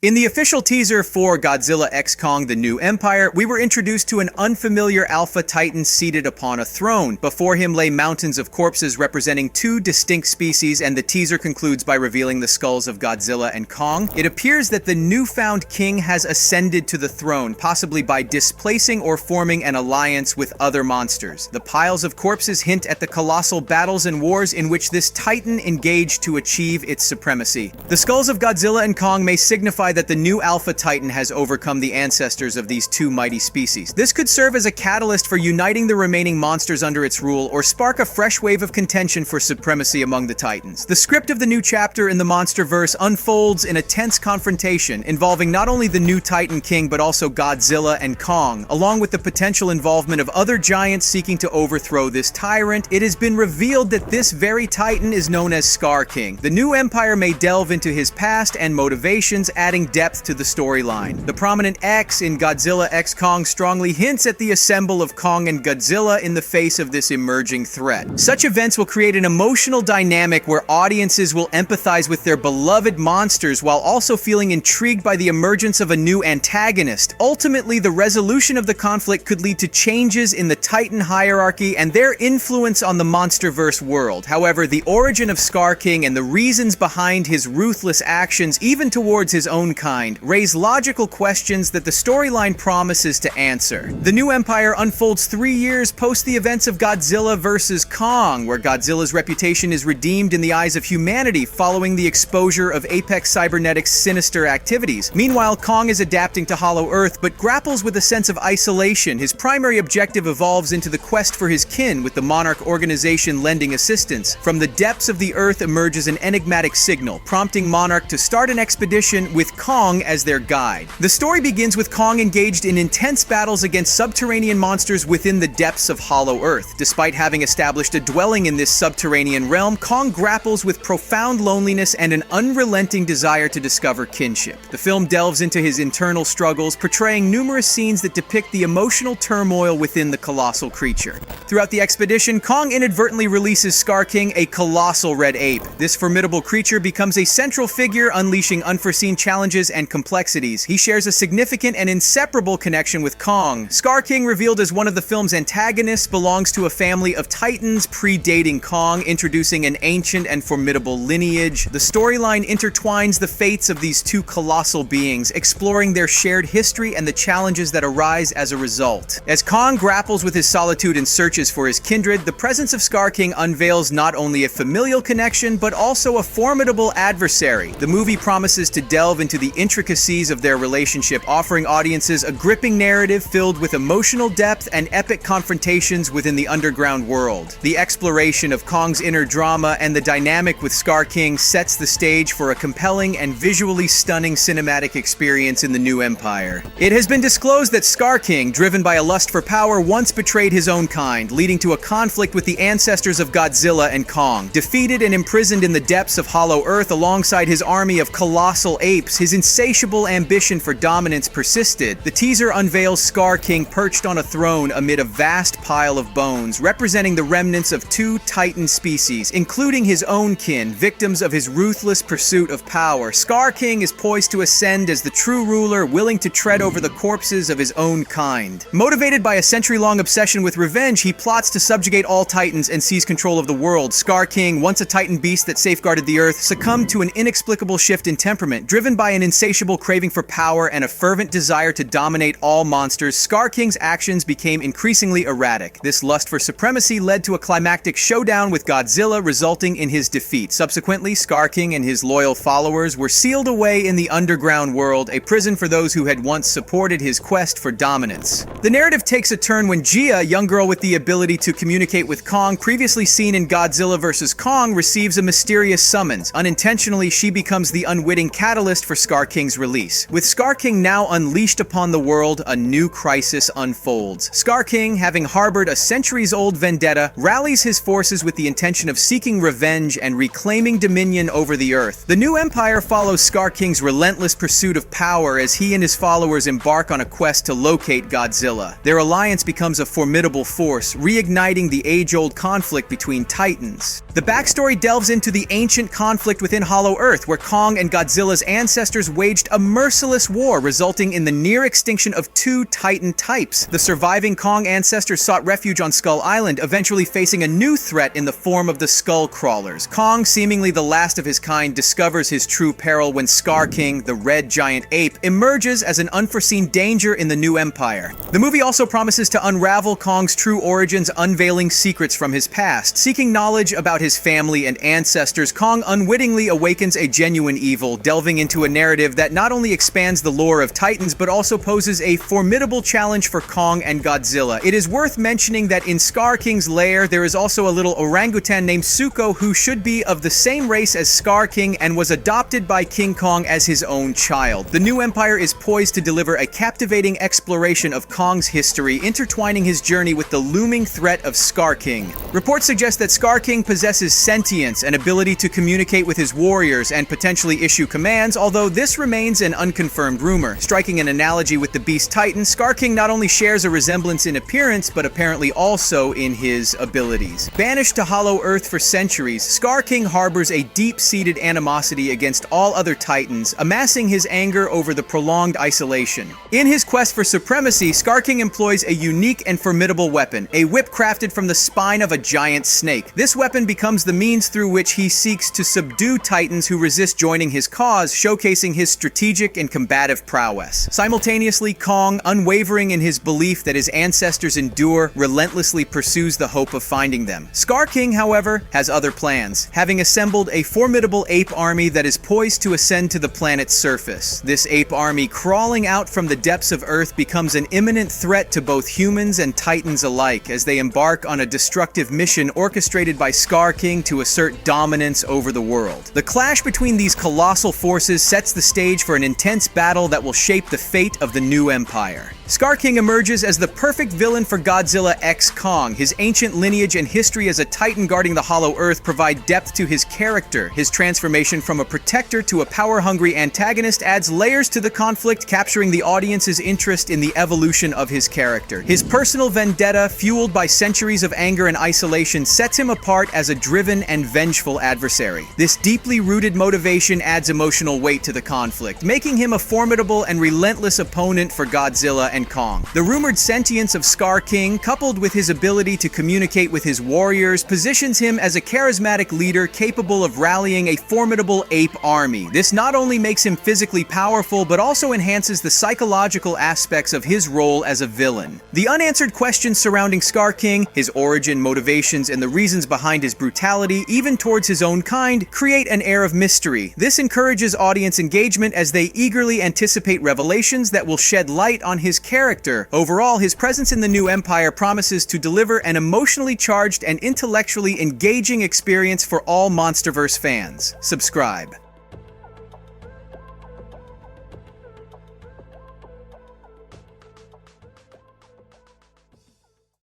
In the official teaser for Godzilla x Kong: The New Empire, we were introduced to an unfamiliar alpha titan seated upon a throne. Before him lay mountains of corpses representing two distinct species, and the teaser concludes by revealing the skulls of Godzilla and Kong. It appears that the newfound king has ascended to the throne, possibly by displacing or forming an alliance with other monsters. The piles of corpses hint at the colossal battles and wars in which this titan engaged to achieve its supremacy. The skulls of Godzilla and Kong may signify that the new Alpha Titan has overcome the ancestors of these two mighty species. This could serve as a catalyst for uniting the remaining monsters under its rule, or spark a fresh wave of contention for supremacy among the Titans. The script of the new chapter in the MonsterVerse unfolds in a tense confrontation involving not only the new Titan King but also Godzilla and Kong, along with the potential involvement of other giants seeking to overthrow this tyrant. It has been revealed that this very Titan is known as Scar King. The new empire may delve into his past and motivations, adding depth to the storyline. The prominent X in Godzilla x Kong strongly hints at the assemble of Kong and Godzilla in the face of this emerging threat. Such events will create an emotional dynamic where audiences will empathize with their beloved monsters while also feeling intrigued by the emergence of a new antagonist. Ultimately, the resolution of the conflict could lead to changes in the Titan hierarchy and their influence on the MonsterVerse world. However, the origin of Scar King and the reasons behind his ruthless actions, even towards his own kind, raise logical questions that the storyline promises to answer. The new empire unfolds 3 years post the events of Godzilla vs. Kong, where Godzilla's reputation is redeemed in the eyes of humanity following the exposure of Apex Cybernetics' sinister activities. Meanwhile, Kong is adapting to Hollow Earth, but grapples with a sense of isolation. His primary objective evolves into the quest for his kin, with the Monarch organization lending assistance. From the depths of the Earth emerges an enigmatic signal, prompting Monarch to start an expedition with Kong as their guide. The story begins with Kong engaged in intense battles against subterranean monsters within the depths of Hollow Earth. Despite having established a dwelling in this subterranean realm, Kong grapples with profound loneliness and an unrelenting desire to discover kinship. The film delves into his internal struggles, portraying numerous scenes that depict the emotional turmoil within the colossal creature. Throughout the expedition, Kong inadvertently releases Scar King, a colossal red ape. This formidable creature becomes a central figure, unleashing unforeseen challenges and complexities. He shares a significant and inseparable connection with Kong. Scar King, revealed as one of the film's antagonists, belongs to a family of titans predating Kong, introducing an ancient and formidable lineage. The storyline intertwines the fates of these two colossal beings, exploring their shared history and the challenges that arise as a result. As Kong grapples with his solitude and searches for his kindred, the presence of Scar King unveils not only a familial connection, but also a formidable adversary. The movie promises to delve into the intricacies of their relationship, offering audiences a gripping narrative filled with emotional depth and epic confrontations within the underground world. The exploration of Kong's inner drama and the dynamic with Scar King sets the stage for a compelling and visually stunning cinematic experience in the new empire. It has been disclosed that Scar King, driven by a lust for power, once betrayed his own kind, leading to a conflict with the ancestors of Godzilla and Kong. Defeated and imprisoned in the depths of Hollow Earth alongside his army of colossal apes, his insatiable ambition for dominance persisted. The teaser unveils Scar King perched on a throne amid a vast pile of bones, representing the remnants of two titan species, including his own kin, victims of his ruthless pursuit of power. Scar King is poised to ascend as the true ruler, willing to tread over the corpses of his own kind. Motivated by a century-long obsession with revenge, he plots to subjugate all titans and seize control of the world. Scar King, once a titan beast that safeguarded the earth, succumbed to an inexplicable shift in temperament. Driven by an insatiable craving for power and a fervent desire to dominate all monsters, Scar King's actions became increasingly erratic. This lust for supremacy led to a climactic showdown with Godzilla, resulting in his defeat. Subsequently, Scar King and his loyal followers were sealed away in the underground world, a prison for those who had once supported his quest for dominance. The narrative takes a turn when Gia, a young girl with the ability to communicate with Kong, previously seen in Godzilla vs. Kong, receives a mysterious summons. Unintentionally, she becomes the unwitting catalyst for Scar King's release. With Scar King now unleashed upon the world, a new crisis unfolds. Scar King, having harbored a centuries-old vendetta, rallies his forces with the intention of seeking revenge and reclaiming dominion over the Earth. The new empire follows Scar King's relentless pursuit of power as he and his followers embark on a quest to locate Godzilla. Their alliance becomes a formidable force, reigniting the age-old conflict between titans. The backstory delves into the ancient conflict within Hollow Earth, where Kong and Godzilla's ancestors ancestors waged a merciless war, resulting in the near extinction of 2 Titan types. The surviving Kong ancestors sought refuge on Skull Island, eventually facing a new threat in the form of the Skull Crawlers. Kong, seemingly the last of his kind, discovers his true peril when Scar King, the red giant ape, emerges as an unforeseen danger in the new empire. The movie also promises to unravel Kong's true origins, unveiling secrets from his past. Seeking knowledge about his family and ancestors, Kong unwittingly awakens a genuine evil, delving into a narrative that not only expands the lore of Titans, but also poses a formidable challenge for Kong and Godzilla. It is worth mentioning that in Scar King's lair, there is also a little orangutan named Suko who should be of the same race as Scar King and was adopted by King Kong as his own child. The new empire is poised to deliver a captivating exploration of Kong's history, intertwining his journey with the looming threat of Scar King. Reports suggest that Scar King possesses sentience, an ability to communicate with his warriors and potentially issue commands, although this remains an unconfirmed rumor. Striking an analogy with the Beast Titan, Scar King not only shares a resemblance in appearance, but apparently also in his abilities. Banished to Hollow Earth for centuries, Scar King harbors a deep-seated animosity against all other Titans, amassing his anger over the prolonged isolation. In his quest for supremacy, Scar King employs a unique and formidable weapon, a whip crafted from the spine of a giant snake. This weapon becomes the means through which he seeks to subdue Titans who resist joining his cause, showcasing his strategic and combative prowess. Simultaneously, Kong, unwavering in his belief that his ancestors endure, relentlessly pursues the hope of finding them. Scar King, however, has other plans, having assembled a formidable ape army that is poised to ascend to the planet's surface. This ape army, crawling out from the depths of Earth, becomes an imminent threat to both humans and Titans alike as they embark on a destructive mission orchestrated by Scar King to assert dominance over the world. The clash between these colossal forces sets the stage for an intense battle that will shape the fate of the new empire. Scar King emerges as the perfect villain for Godzilla x Kong. His ancient lineage and history as a Titan guarding the Hollow Earth provide depth to his character. His transformation from a protector to a power-hungry antagonist adds layers to the conflict, capturing the audience's interest in the evolution of his character. His personal vendetta, fueled by centuries of anger and isolation, sets him apart as a driven and vengeful adversary. This deeply rooted motivation adds emotional weight to the conflict, making him a formidable and relentless opponent for Godzilla and Kong. The rumored sentience of Scar King, coupled with his ability to communicate with his warriors, positions him as a charismatic leader capable of rallying a formidable ape army. This not only makes him physically powerful, but also enhances the psychological aspects of his role as a villain. The unanswered questions surrounding Scar King, his origin, motivations, and the reasons behind his brutality, even towards his own kind, create an air of mystery. This encourages audience engagement as they eagerly anticipate revelations that will shed light on his character. Overall, his presence in the new empire promises to deliver an emotionally charged and intellectually engaging experience for all MonsterVerse fans. Subscribe.